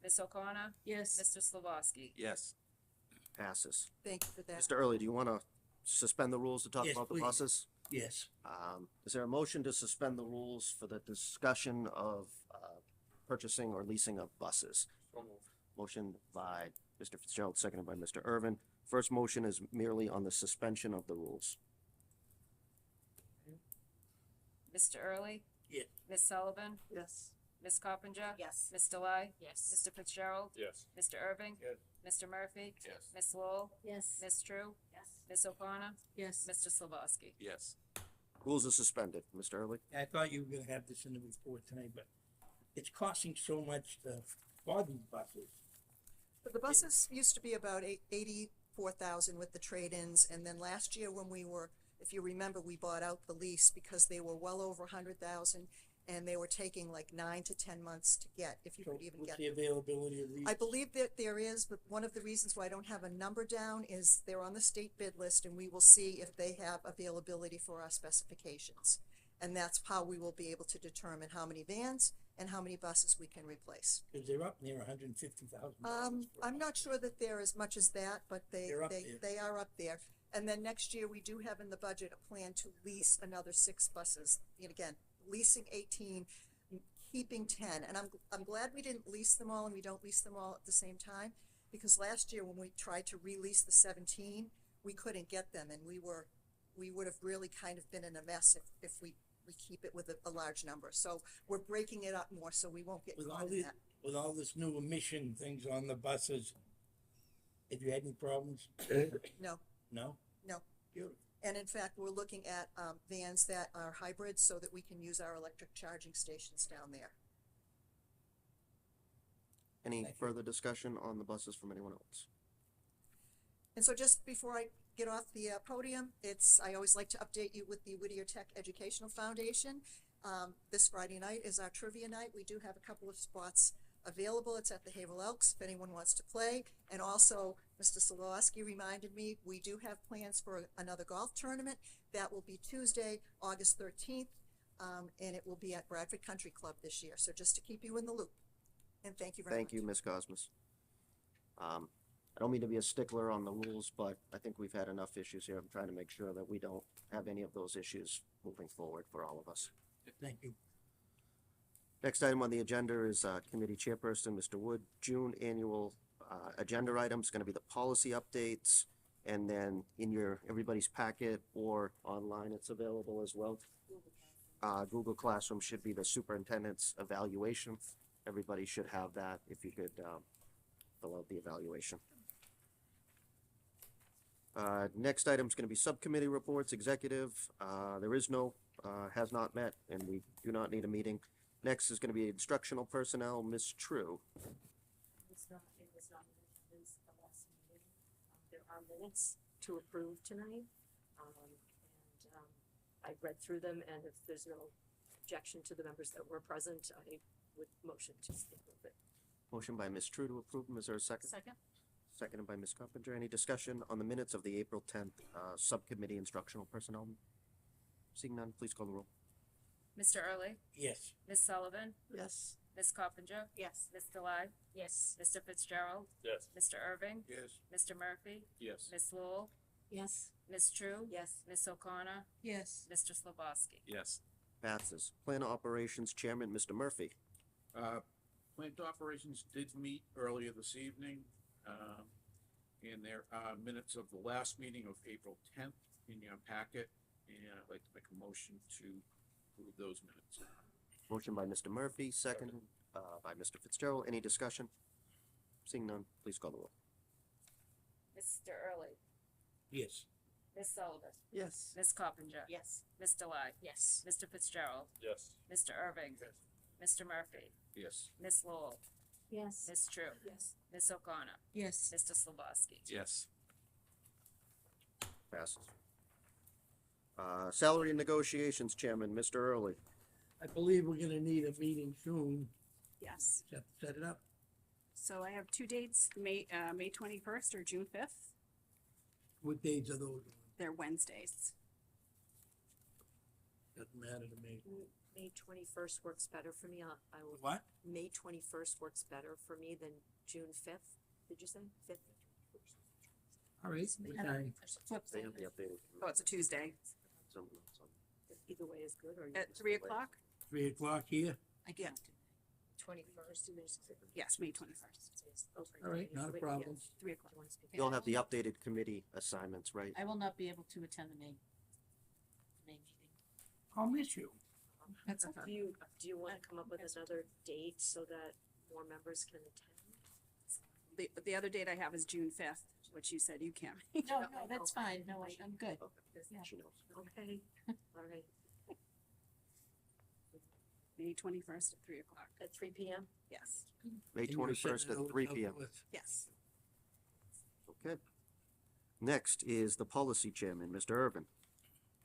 Ms. O'Connor?
Yes.
Mr. Slavoski?
Yes.
Passes.
Thank you for that.
Mr. Early, do you want to suspend the rules to talk
Yes,
about the
please.
buses?
Yes.
Is there a motion to suspend the rules for the discussion of purchasing or leasing of buses? Motion by Mr. Fitzgerald, seconded by Mr. Irvin. First motion is merely on the suspension of the rules.
Mr. Early?
Yes.
Ms. Sullivan?
Yes.
Ms. Coppinger?
Yes.
Ms. Delai?
Yes.
Mr. Fitzgerald?
Yes.
Mr. Irving?
Yes.
Mr. Murphy?
Yes.
Ms. Lowell?
Yes.
Ms. True?
Yes.
Ms. O'Connor?
Yes.
Mr. Slavoski?
Yes.
Rules are suspended. Mr. Early?
I thought you were gonna have this in the report tonight, but it's costing so much for these buses.
But the buses used to be about 84,000 with the trade-ins, and then last year when we were, if you remember, we bought out the lease because they were well over 100,000, and they were taking like 9 to 10 months to get, if you
So
could even
what's
get
the
them.
availability of these?
I believe that there is, but one of the reasons why I don't have a number down is they're on the state bid list, and we will see if they have availability for our specifications. And that's how we will be able to determine how many vans and how many buses we can replace.
Cause they're up near $150,000.
I'm not sure that they're as much as that, but
They're up there.
they are up there. And then next year, we do have in the budget a plan to lease another 6 buses. And again, leasing 18, keeping 10. And I'm glad we didn't lease them all and we don't lease them all at the same time, because last year when we tried to release the 17, we couldn't get them, and we would have really kind of been in a mess if we keep it with a large number. So we're breaking it up more, so we won't get
With
caught
all
in
the,
that.
with all this new emission things on the buses, have you had any problems?
No,
No?
no.
Beautiful.
And in fact, we're looking at vans that are hybrids so that we can use our electric charging stations down there.
Any
Thank you.
further discussion on the buses from anyone else?
And so just before I get off the podium, I always like to update you with the Whittier Tech Educational Foundation. This Friday night is our trivia night. We do have a couple of spots available. It's at the Haverhill Elks if anyone wants to play. And also, Mr. Solowski reminded me, we do have plans for another golf tournament. That will be Tuesday, August 13th, and it will be at Bradford Country Club this year. So just to keep you in the loop. And thank you very much.
Thank you, Ms. Cosmas. I don't mean to be a stickler on the rules, but I think we've had enough issues here. I'm trying to make sure that we don't have any of those issues moving forward for all of us.
Thank you.
Next item on the agenda is Committee Chairperson, Mr. Wood. June annual agenda items, going to be the policy updates, and then in everybody's packet or online, it's available as well. Google Classroom should be the superintendent's evaluation. Everybody should have that if you could fill out the evaluation. Next item is going to be subcommittee reports, executive. There is no, has not met, and we do not need a meeting. Next is going to be instructional personnel, Ms. True.
It was not in attendance at the last meeting. There are minutes to approve tonight. I read through them, and if there's no objection to the members that were present, I would motion to approve it.
Motion by Ms. True to approve them. Is there a second?
Second?
Seconded by Ms. Carpenter. Any discussion on the minutes of the April 10th Subcommittee Instructional Personnel? Seeing none, please call the roll.
Mr. Early,
Yes.
Miss Sullivan,
Yes.
Miss Coppinger,
Yes.
Miss Delai,
Yes.
Mr. Fitzgerald,
Yes.
Mr. Irving,
Yes.
Mr. Murphy,
Yes.
Miss Lowell,
Yes.
Miss True,
Yes.
Miss O'Connor,
Yes.
Mr. Slabowski.
Yes.
Passes. Plan Operations Chairman, Mr. Murphy.
Plant operations did meet earlier this evening, and there are minutes of the last meeting of April 10th in your packet, and I'd like to make a motion to approve those minutes.
Motion by Mr. Murphy, second by Mr. Fitzgerald. Any discussion? Seeing none, please call the roll.
Mr. Early,
Yes.
Miss Sullivan,
Yes.
Miss Coppinger,
Yes.
Miss Delai,
Yes.
Mr. Fitzgerald,
Yes.
Mr. Irving, Mr. Murphy,
Yes.
Miss Lowell,
Yes.
Miss True,
Yes.
Miss O'Connor,
Yes.
Mr. Slabowski.
Yes.
Passes. Salary Negotiations Chairman, Mr. Early.
I believe we're gonna need a meeting soon.
Yes.
Set it up.
So I have two dates, May 21st or June 5th.
What days are those?
They're Wednesdays.
Doesn't matter to me.
May 21st works better for me. I will.
What?
May 21st works better for me than June 5th. Did you say 5th?
All right. What time?
They have the updated.
Oh, it's a Tuesday.
Either way is good, or you
At 3 o'clock?
3 o'clock here?
I can't.
21st.
Yes, May 21st.
All right, not a problem.
3 o'clock.
You'll have the updated committee assignments, right?
I will not be able to attend the May meeting.
I'll miss you.
That's okay.
Do you want to come up with another date so that more members can attend?
The other date I have is June 5th, which you said you can't.
No, no, that's fine. No, I'm good. Yeah.
She knows.
Okay, all right.
May 21st at 3 o'clock.
At 3 p.m.?
Yes.
May
And you're
21st
setting
at
those
3
up
p.m.
with-
Yes.
Okay. Next is the Policy Chairman, Mr. Irvin.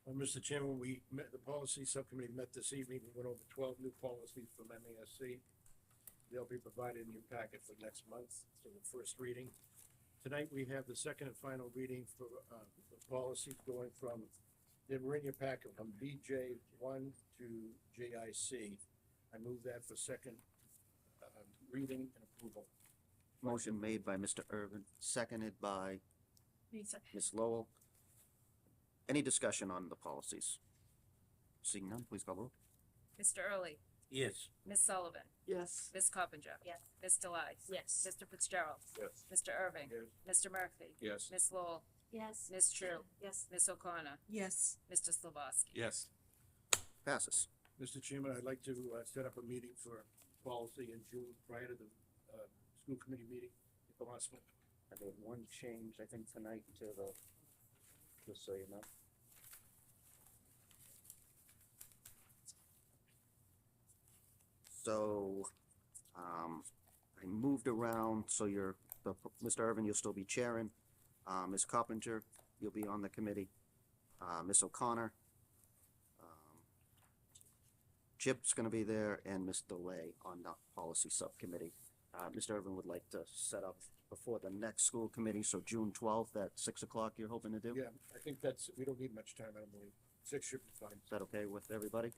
Mr. Chairman, the policy subcommittee met this evening. We went over 12 new policies from MASC. They'll be provided in your packet for next month for the first reading. Tonight, we have the second and final reading for the policies going from, they were in your packet from BJ1 to JIC. I move that for second reading and approval.
Motion made by Mr. Irvin, seconded by Ms. Lowell. Any discussion on the policies? Seeing none, please call the roll.
Mr. Early,
Yes.
Miss Sullivan,
Yes.
Miss Coppinger,
Yes.
Miss Delai,
Yes.
Mr. Fitzgerald,
Yes.
Mr. Irving,
Yes.
Mr. Murphy,
Yes.
Miss Lowell,
Yes.
Miss True,
Yes.
Miss O'Connor,
Yes.
Mr. Slabowski.
Yes.
Passes.
Mr. Chairman, I'd like to set up a meeting for policy in June prior to the school committee meeting, if possible.
I made one change, I think, tonight to the, just so you know. So, I moved around, so Mr. Irvin, you'll still be chairing. Ms. Coppinger, you'll be on the committee. Ms. O'Connor. Chip's gonna be there, and Ms. DeLay on the policy subcommittee. Mr. Irvin would like to set up before the next school committee, so June 12th at 6 o'clock you're hoping to do?
Yeah, I think we don't need much time, I don't believe. 6 should be fine.
Is that okay with everybody?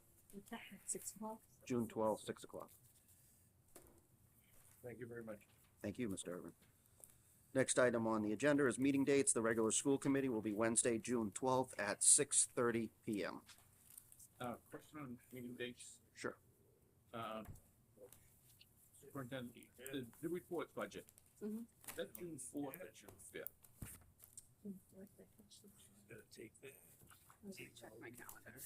6 o'clock?
June 12th, 6 o'clock.
Thank you very much.
Thank you, Mr. Irvin. Next item on the agenda is meeting dates. The regular school committee will be Wednesday, June 12th at 6:30 p.m.
Question on meeting dates.
Sure.
Superintendent, the report budget.
Mhm.
Is that June 4th or June 5th?
Gotta take that.
Check my calendar.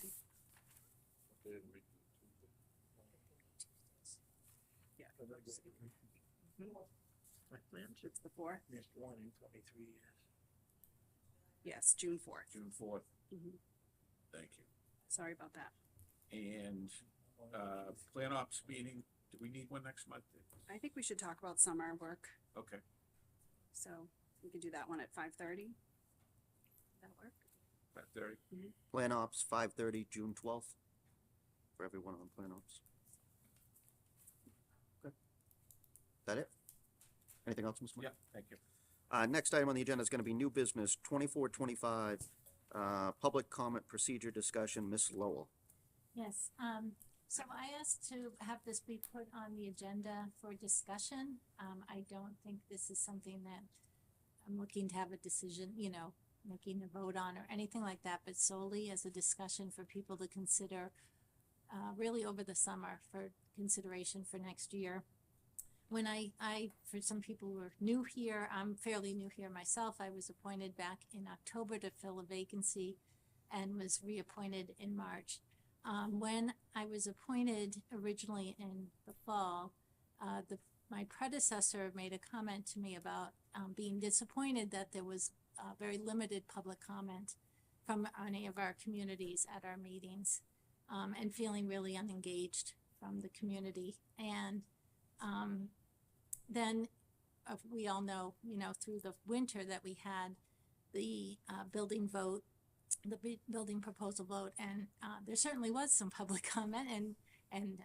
Yeah. It's the 4th?
Missed one in 23 years.
Yes, June 4th.
June 4th.
Mhm.
Thank you.
Sorry about that.
And plan ops meeting, do we need one next month?
I think we should talk about summer work,
Okay.
so we could do that one at 5:30. That work?
5:30.
Plan ops, 5:30, June 12th. for everyone on plan ops. Okay. That it? Anything else, Mr. Mayor?
Yeah, thank you.
Next item on the agenda is going to be new business 2425, public comment procedure discussion. Ms. Lowell.
Yes, so I asked to have this be put on the agenda for discussion. I don't think this is something that I'm looking to have a decision, making a vote on or anything like that, but solely as a discussion for people to consider, really over the summer for consideration for next year. When for some people who are new here, I'm fairly new here myself. I was appointed back in October to fill a vacancy and was reappointed in March. When I was appointed originally in the fall, my predecessor made a comment to me about being disappointed that there was very limited public comment from any of our communities at our meetings, and feeling really unengaged from the community. And then we all know, through the winter that we had the building vote, the building proposal vote, and there certainly was some public comment, and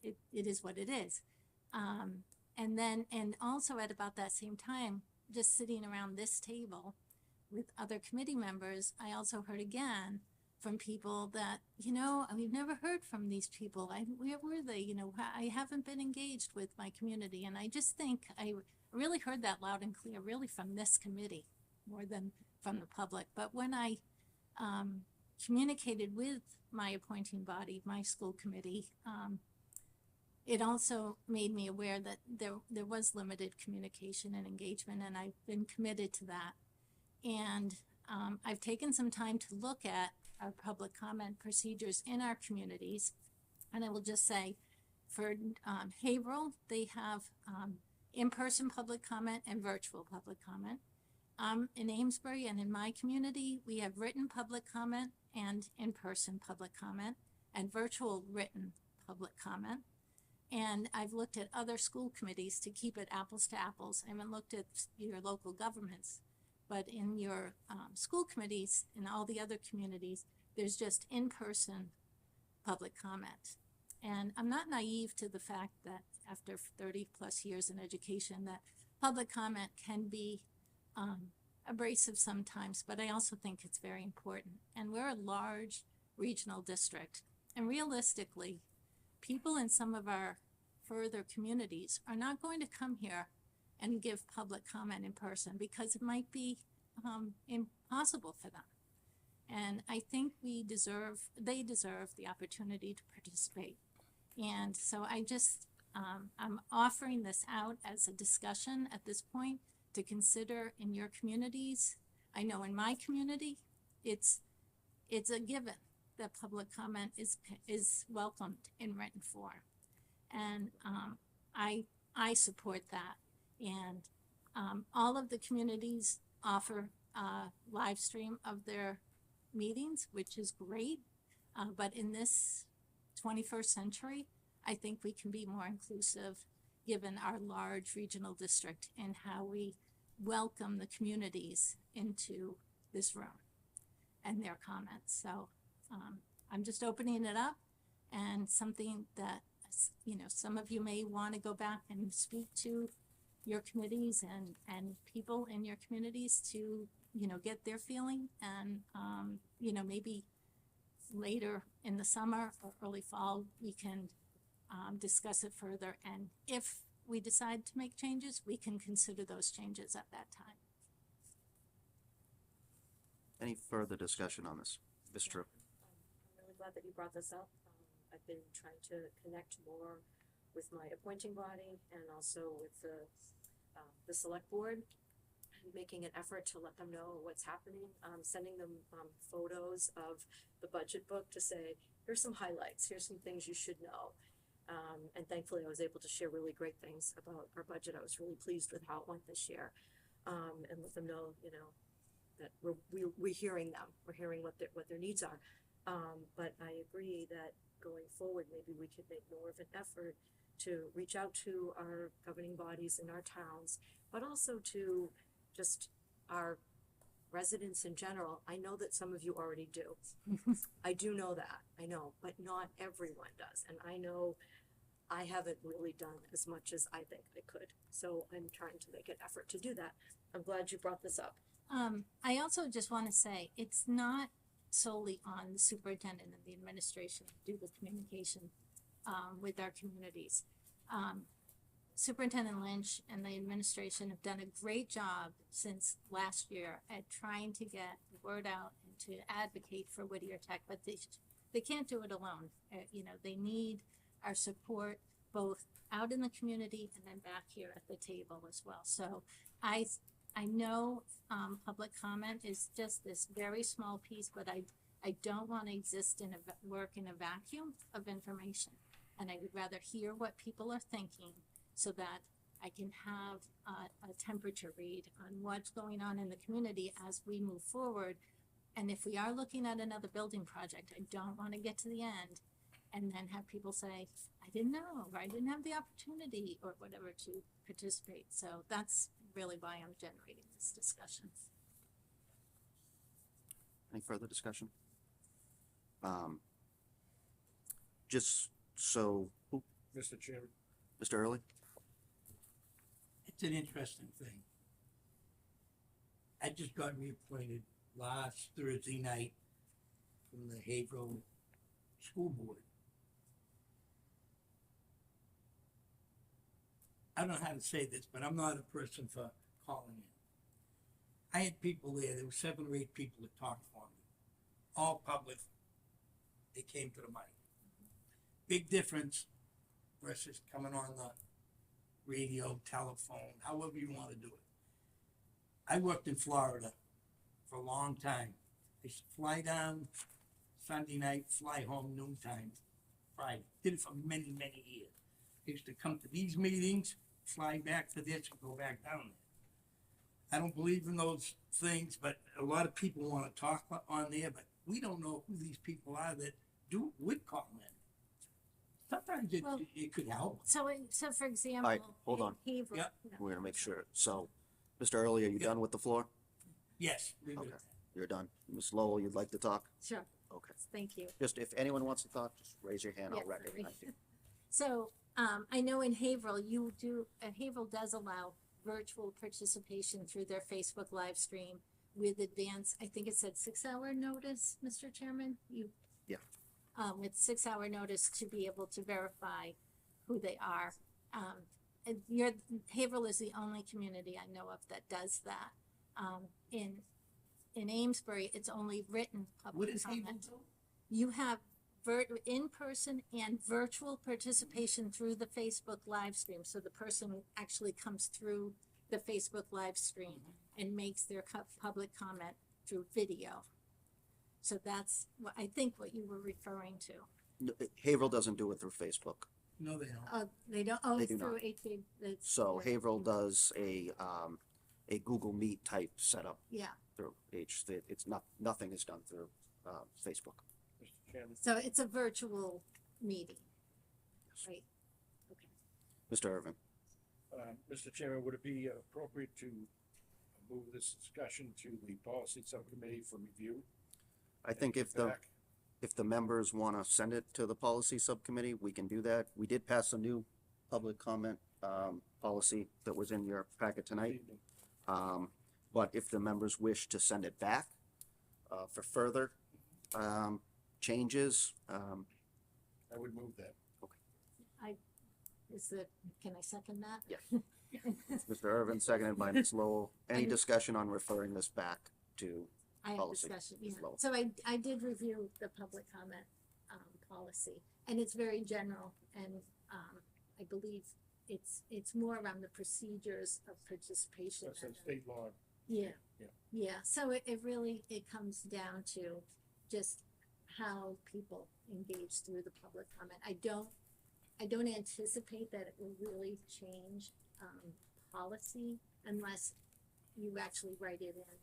it is what it is. And also at about that same time, just sitting around this table with other committee members, I also heard again from people that, we've never heard from these people. Where were they? I haven't been engaged with my community. And I just think I really heard that loud and clear, really from this committee more than from the public. But when I communicated with my appointing body, my school committee, it also made me aware that there was limited communication and engagement, and I've been committed to that. And I've taken some time to look at our public comment procedures in our communities. And I will just say, for Haverhill, they have in-person public comment and virtual public comment. In Amesbury and in my community, we have written public comment and in-person public comment and virtual written public comment. And I've looked at other school committees to keep it apples to apples. I haven't looked at your local governments, but in your school committees and all the other communities, there's just in-person public comment. And I'm not naive to the fact that after 30 plus years in education, that public comment can be abrasive sometimes, but I also think it's very important. And we're a large regional district. And realistically, people in some of our further communities are not going to come here and give public comment in person because it might be impossible for them. And I think they deserve the opportunity to participate. And so I'm offering this out as a discussion at this point to consider in your communities. I know in my community, it's a given that public comment is welcomed in written form. And I support that. And all of the communities offer live stream of their meetings, which is great. But in this 21st century, I think we can be more inclusive given our large regional district and how we welcome the communities into this room and their comments. So I'm just opening it up, and something that, some of you may want to go back and speak to your committees and people in your communities to, get their feeling, and, maybe later in the summer or early fall, we can discuss it further. And if we decide to make changes, we can consider those changes at that time.
Any further discussion on this? Mr.
I'm really glad that you brought this up. I've been trying to connect more with my appointing body and also with the select board, making an effort to let them know what's happening, sending them photos of the budget book to say, here's some highlights, here's some things you should know. And thankfully I was able to share really great things about our budget. I was really pleased with how it went this year, and let them know, that we're hearing them, we're hearing what their needs are. But I agree that going forward, maybe we could make more of an effort to reach out to our governing bodies in our towns, but also to just our residents in general, I know that some of you already do. I do know that, I know, but not everyone does. And I know I haven't really done as much as I think I could. So I'm trying to make an effort to do that. I'm glad you brought this up.
I also just want to say, it's not solely on the superintendent and the administration to do the communication with our communities. Superintendent Lynch and the administration have done a great job since last year at trying to get the word out and to advocate for Whittier Tech, but they can't do it alone. They need our support both out in the community and then back here at the table as well. So I know public comment is just this very small piece, but I don't want to exist in work in a vacuum of information. And I would rather hear what people are thinking so that I can have a temperature read on what's going on in the community as we move forward. And if we are looking at another building project, I don't want to get to the end and then have people say, I didn't know, or I didn't have the opportunity or whatever to participate. So that's really why I'm generating this discussion.
Any further discussion? Just so,
Mr. Chairman.
Mr. Early?
It's an interesting thing. I just got reappointed last Thursday night from the Haverhill School Board. I don't know how to say this, but I'm not a person for calling in. I had people there were 7 or 8 people that talked for me, all public. They came to the mic. Big difference versus coming on the radio, telephone, however you want to do it. I worked in Florida for a long time. I used to fly down Sunday night, fly home noontime Friday. Did it for many, many years. I used to come to these meetings, fly back to this, and go back down there. I don't believe in those things, but a lot of people want to talk on there, but we don't know who these people are that would call in. Sometimes it could help.
So for example,
All right, hold on.
Haverhill-
Yeah.
no.
We're gonna make sure. So, Mr. Early, are you done with the floor?
Yes. leave it
Okay,
at that.
you're done. Ms. Lowell, you'd like to talk?
Sure,
Okay.
thank you.
Just if anyone wants to talk, just raise your hand. I'll
Yes,
recognize you.
So, I know in Haverhill, Haverhill does allow virtual participation through their Facebook live stream with advance, I think it said 6-hour notice, Mr. Chairman,
Yeah.
With 6-hour notice to be able to verify who they are. And Haverhill is the only community I know of that does that. In Amesbury, it's only written
What
public
is Haverhill
comment.
do?
You have in-person and virtual participation through the Facebook live stream. So the person actually comes through the Facebook live stream and makes their public comment through video. So that's what I think what you were referring to.
No, Haverhill doesn't do it through Facebook.
No, they don't.
They don't,
They do
through
not.
HB.
So Haverhill does a Google Meet type setup
Yeah,
through it's nothing is done through Facebook.
Mr. Chairman.
so it's a virtual meeting, right? Okay.
Mr. Irvin?
Mr. Chairman, would it be appropriate to move this discussion to the policy subcommittee for review?
I think if the members want to send it to the policy subcommittee, we can do that. We did pass a new public comment policy that was in your packet tonight. But if the members wish to send it back for further changes,
I would move that.
Can I second that?
Yes. Mr. Irvin, seconded by Ms. Lowell. Any discussion on referring this back to
I have
policy?
discussion,
Ms.
yeah.
Lowell.
So I did review the public comment, policy, and it's very general, and, I believe it's more around the procedures of participation.
That's in
and-
state law.
Yeah.
Yeah.
Yeah, so it really, it comes down to just how people engage through the public comment. I don't anticipate that it will really change, policy unless you actually write it in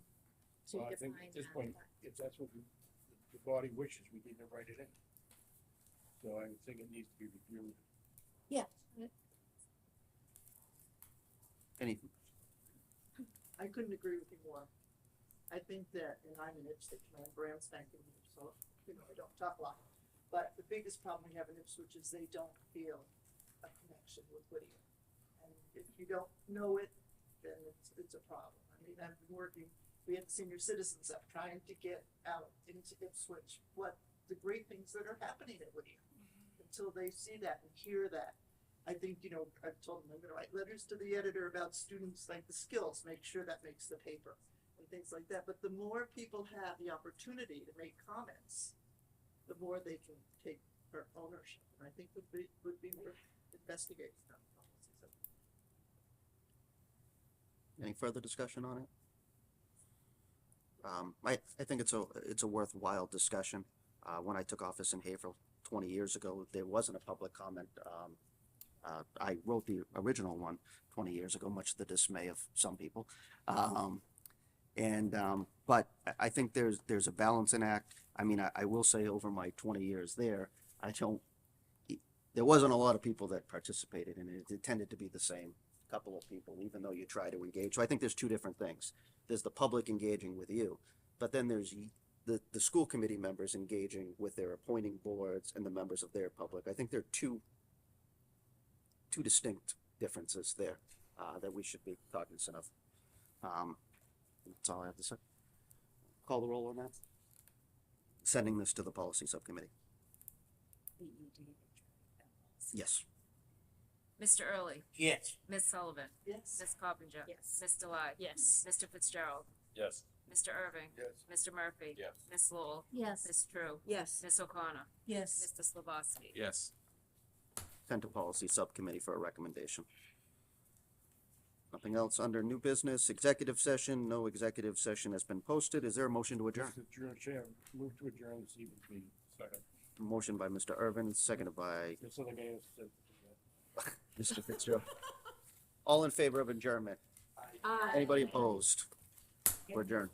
to
Well, I
define
think at this
that,
point,
but-
if that's what the body wishes, we need to write it in. So I would think it needs to be reviewed.
Yeah.
Any,
I couldn't agree with you more. I think that, and I'm an Ipswich, my brand spanking new, so, I don't talk a lot. But the biggest problem we have in Ipswich is they don't feel a connection with Whittier. And if you don't know it, then it's a problem. I mean, I've been working, we had the senior citizens up trying to get out into Ipswich what the great things that are happening at Whittier. Until they see that and hear that. I think, I've told them I'm gonna write letters to the editor about students, like the skills, make sure that makes the paper and things like that. But the more people have the opportunity to make comments, the more they can take for ownership. And I think would be worth investigating that policy. So,
Any further discussion on it? I think it's a worthwhile discussion. When I took office in Haverhill 20 years ago, there wasn't a public comment. I wrote the original one 20 years ago, much to the dismay of some people. But I think there's a balancing act. I mean, I will say over my 20 years there, there wasn't a lot of people that participated in it. It tended to be the same couple of people, even though you try to engage. So I think there's two different things. There's the public engaging with you, but then there's the school committee members engaging with their appointing boards and the members of their public. I think there are two distinct differences there that we should be cognizant of. That's all I have to say. Call the roll on that. Sending this to the policy subcommittee. Yes.
Mr. Early,
Yes.
Ms. Sullivan,
yes.
Ms. Coppinger,
Yes.
Ms. Delai,
Yes.
Mr. Fitzgerald,
Yes.
Mr. Irving,
Yes.
Mr. Murphy,
Yes.
Ms. Lowell,
Yes.
Ms. True,
Yes.
Ms. O'Connor,
Yes.
Mr. Slabowski.
Yes.
Send to policy subcommittee for a recommendation. Nothing else under new business, executive session, no executive session has been posted. Is there a motion to adjourn?
Mr. Chair, move to adjourn this evening's meeting. Second.
Motion by Mr. Irvin, seconded by
Just so the guy said.
Mr. Fitzgerald. All in favor of adjournment? Anybody opposed? We're adjourned.